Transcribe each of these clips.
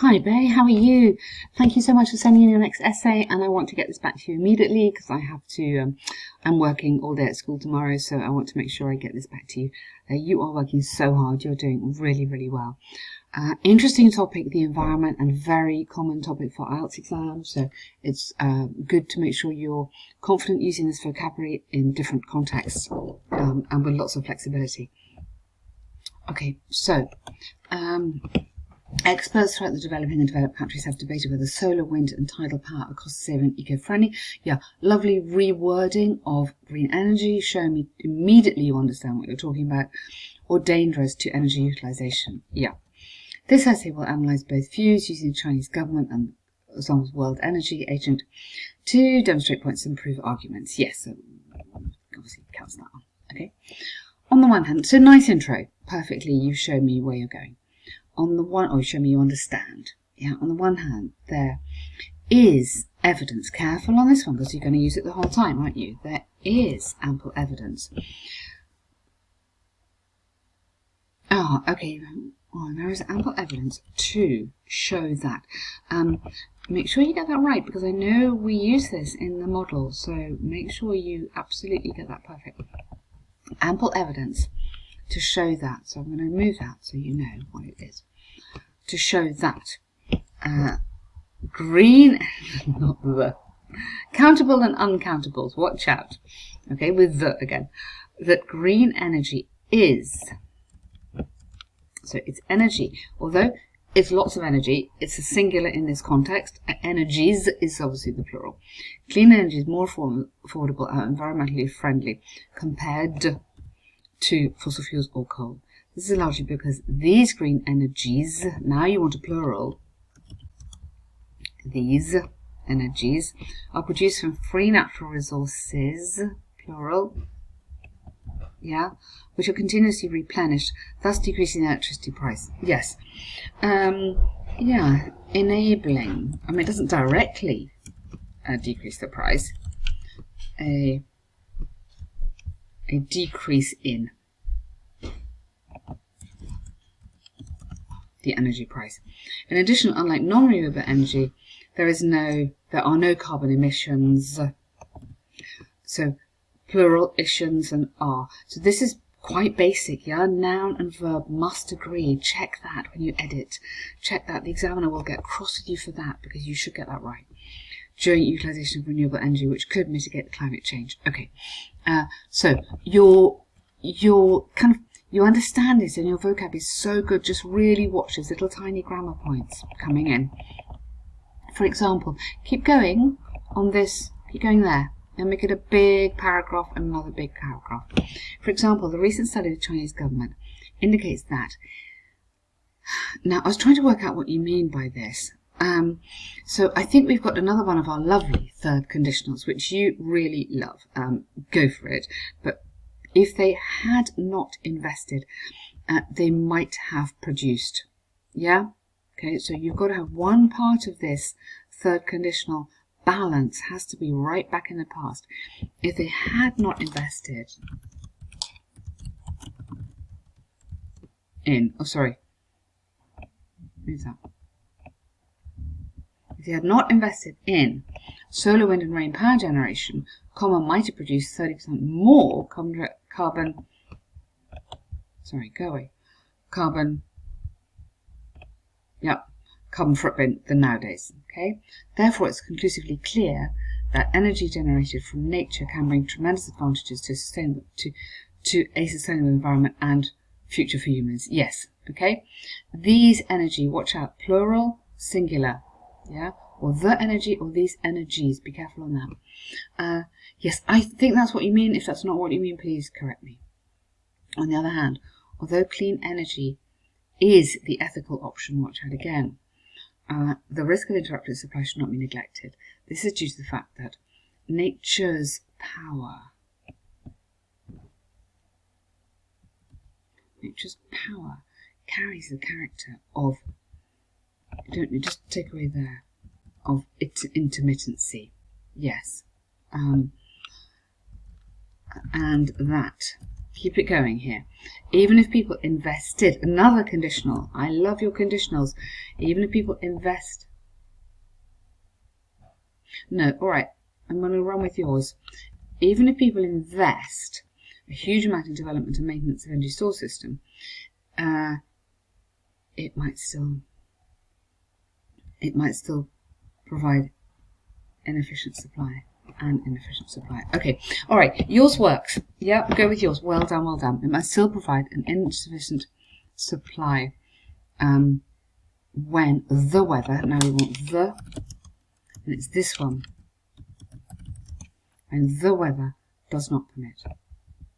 Hi Bay, how are you? Thank you so much for sending in your next essay, and I want to get this back to you immediately because I have to, I'm working all day at school tomorrow, so I want to make sure I get this back to you. You are working so hard, you're doing really, really well. Interesting topic, the environment, and very common topic for IELTS exams, so it's good to make sure you're confident using this vocabulary in different contexts and with lots of flexibility. Okay, so experts throughout the developing and developed countries have debated whether solar, wind and tidal power are cost-saving and eco-friendly. Yeah, lovely rewording of green energy, showing me immediately you understand what you're talking about, or dangerous to energy utilisation. Yeah. This essay will analyse both views using the Chinese government and the World Energy Agent to demonstrate points and prove arguments. Yes, so obviously counts that one. Okay. On the one hand, so nice intro. Perfectly, you've shown me where you're going. On the one, or you show me you understand. Yeah, on the one hand, there is evidence. Careful on this one because you're going to use it the whole time, aren't you? There is ample evidence. Okay. Oh, there is ample evidence to show that. Make sure you get that right because I know we use this in the model, so make sure you absolutely get that perfect. Ample evidence to show that. So I'm going to remove that so you know what it is. To show that green, not the, countable and uncountables, watch out, okay, with the again, that green energy is, so it's energy, although it's lots of energy, it's a singular in this context, energies is obviously the plural. Clean energy is more affordable and environmentally friendly compared to fossil fuels or coal. This is largely because these green energies, now you want a plural, these energies are produced from free natural resources, plural, yeah, which are continuously replenished, thus decreasing the electricity price. Yes. Yeah, enabling, I mean, it doesn't directly decrease the price, a decrease in the energy price. In addition, unlike non-renewable energy, there are no carbon emissions. So plural emissions and are. So this is quite basic, yeah? Noun and verb must agree. Check that when you edit. Check that. The examiner will get cross with you for that because you should get that right. During utilisation of renewable energy, which could mitigate climate change. Okay. So you're kind of, you understand this and your vocab is so good. Just really watch those little tiny grammar points coming in. For example, keep going on this, keep going there, and make it a big paragraph and another big paragraph. For example, the recent study of the Chinese government indicates that. Now, I was trying to work out what you mean by this. So I think we've got another one of our lovely third conditionals, which you really love. Go for it. But if they had not invested, they might have produced. Yeah? Okay, so you've got to have one part of this third conditional balance has to be right back in the past. If they had not invested in, move that. If they had not invested in solar, wind and rain power generation, might have produced 30% more carbon footprint than nowadays. Okay, therefore it's conclusively clear that energy generated from nature can bring tremendous advantages to a sustainable environment and future for humans. Yes. Okay, these energy, watch out, plural, singular, yeah, or the energy or these energies. Be careful on that. Yes, I think that's what you mean. If that's not what you mean, please correct me. On the other hand, although clean energy is the ethical option, watch out again, the risk of interrupted supply should not be neglected. This is due to the fact that nature's power carries the character of, don't you just take away there, of intermittency. Yes. And that Keep it going here. Even if people invested, another conditional. I love your conditionals. Even if people invest. No, all right. I'm going to run with yours. Even if people invest a huge amount in development and maintenance of energy source system, it might still provide inefficient supply. Okay, all right, yours works. Yeah, go with yours. Well done, well done. It must still provide an insufficient supply when the weather, now we want the, and it's this one, and the weather does not permit.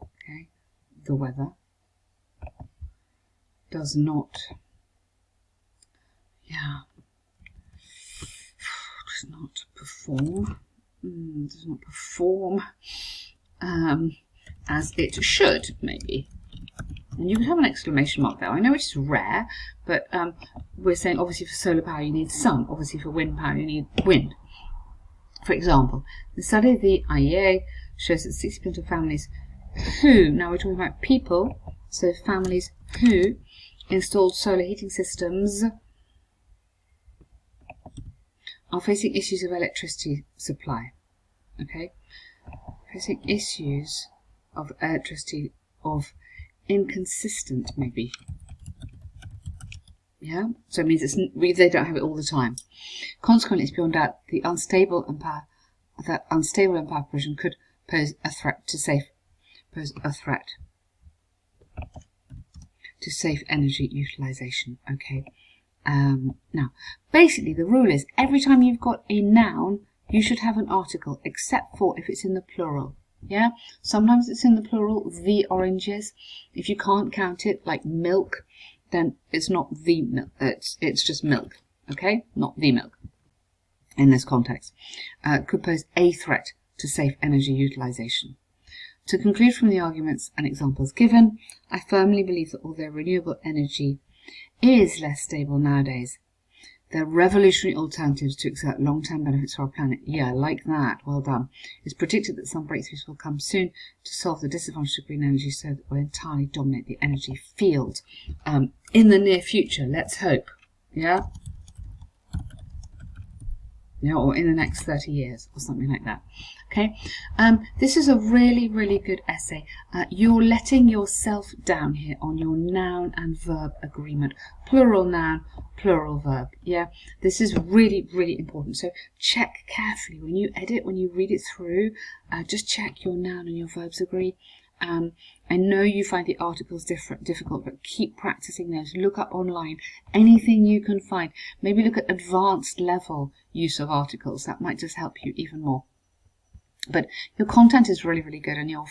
Okay, the weather does not, does not perform as it should, maybe. And you could have an exclamation mark there. I know it's rare, but we're saying obviously for solar power you need sun, obviously for wind power you need wind. For example, the study of the IEA shows that 60% of families who, now we're talking about people, so families who installed solar heating systems are facing issues of electricity supply. Okay, facing issues of electricity of inconsistent, maybe. Yeah, so it means they don't have it all the time. Consequently, it's beyond doubt the unstable and power provision could pose a threat to safe energy utilization. Okay. Now, basically, the rule is every time you've got a noun, you should have an article, except for if it's in the plural. Yeah, sometimes it's in the plural, the oranges. If you can't count it, like milk, then it's not the milk. It's just milk. Okay, not the milk. In this context, could pose a threat to safe energy utilization. To conclude from the arguments and examples given, I firmly believe that although renewable energy is less stable nowadays, there are revolutionary alternatives to exert long-term benefits for our planet. Yeah, like that. Well done. It's predicted that some breakthroughs will come soon to solve the disadvantage of green energy so that we'll entirely dominate the energy field in the near future. Let's hope. Yeah? Yeah, or in the next 30 years or something like that. Okay, this is a really, really good essay. You're letting yourself down here on your noun and verb agreement. Plural noun, plural verb. Yeah, this is really, really important. So check carefully when you edit, when you read it through, just check your noun and your verbs agree. I know you find the articles difficult, but keep practicing those. Look up online anything you can find. Maybe look at advanced level use of articles. That might just help you even more. But your content is really, really good, and your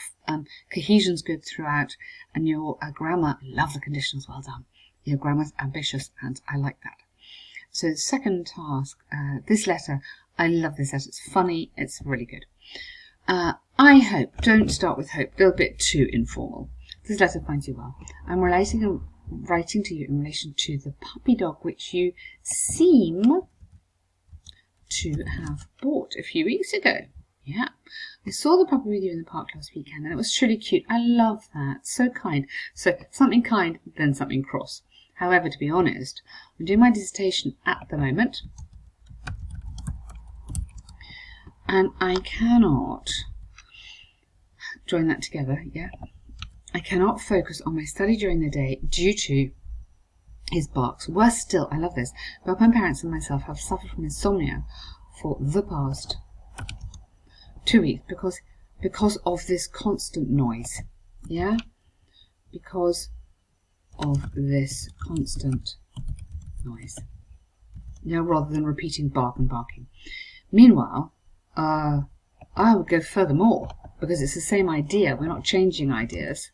cohesion's good throughout, and your grammar, love the conditionals, well done. Your grammar's ambitious, and I like that. So the second task, this letter, I love this letter. It's funny, it's really good. I hope, don't start with hope, a little bit too informal. This letter finds you well. I'm writing to you in relation to the puppy dog which you seem to have bought a few weeks ago. Yeah, I saw the puppy with you in the park last weekend and it was truly cute. I love that. So kind. So something kind, then something cross. However, to be honest, I'm doing my dissertation at the moment and I cannot join that together. Yeah, I cannot focus on my study during the day due to his barks. Worse still, I love this. Both my parents and myself have suffered from insomnia for the past 2 weeks because of this constant noise. Yeah, because of this constant noise. Yeah, rather than repeating bark and barking. Meanwhile, I would go furthermore because it's the same idea. We're not changing ideas.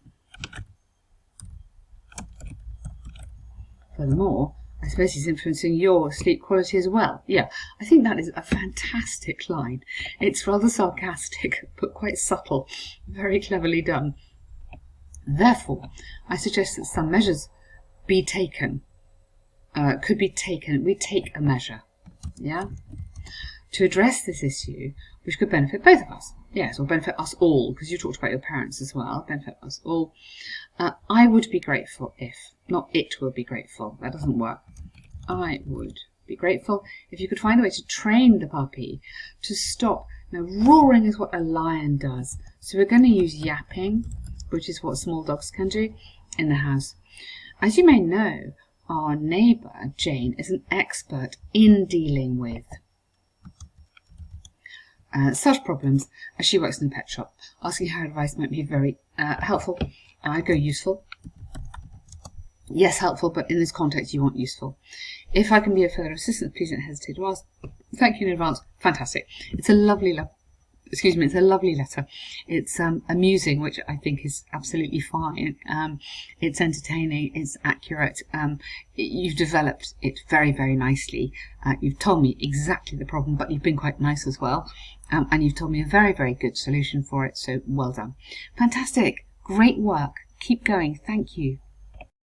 Furthermore, I suppose he's influencing your sleep quality as well. Yeah, I think that is a fantastic line. It's rather sarcastic, but quite subtle. Very cleverly done. Therefore, I suggest that some measures be taken. Could be taken. We take a measure. Yeah? to address this issue, which could benefit both of us. Yes, or benefit us all, because you talked about your parents as well, benefit us all. I would be grateful if, not it will be grateful, that doesn't work. I would be grateful if you could find a way to train the puppy to stop. Now, roaring is what a lion does. So we're going to use yapping, which is what small dogs can do in the house. As you may know, our neighbour, Jane, is an expert in dealing with such problems as she works in a pet shop. Asking her advice might be very helpful. I go useful. Yes, helpful, but in this context you want useful. If I can be of further assistance, please don't hesitate to ask. Thank you in advance. Fantastic. It's a lovely it's a lovely letter. It's amusing, which I think is absolutely fine. It's entertaining, it's accurate. You've developed it very, very nicely. You've told me exactly the problem, but you've been quite nice as well. And you've told me a very, very good solution for it, so well done. Fantastic. Great work. Keep going. Thank you.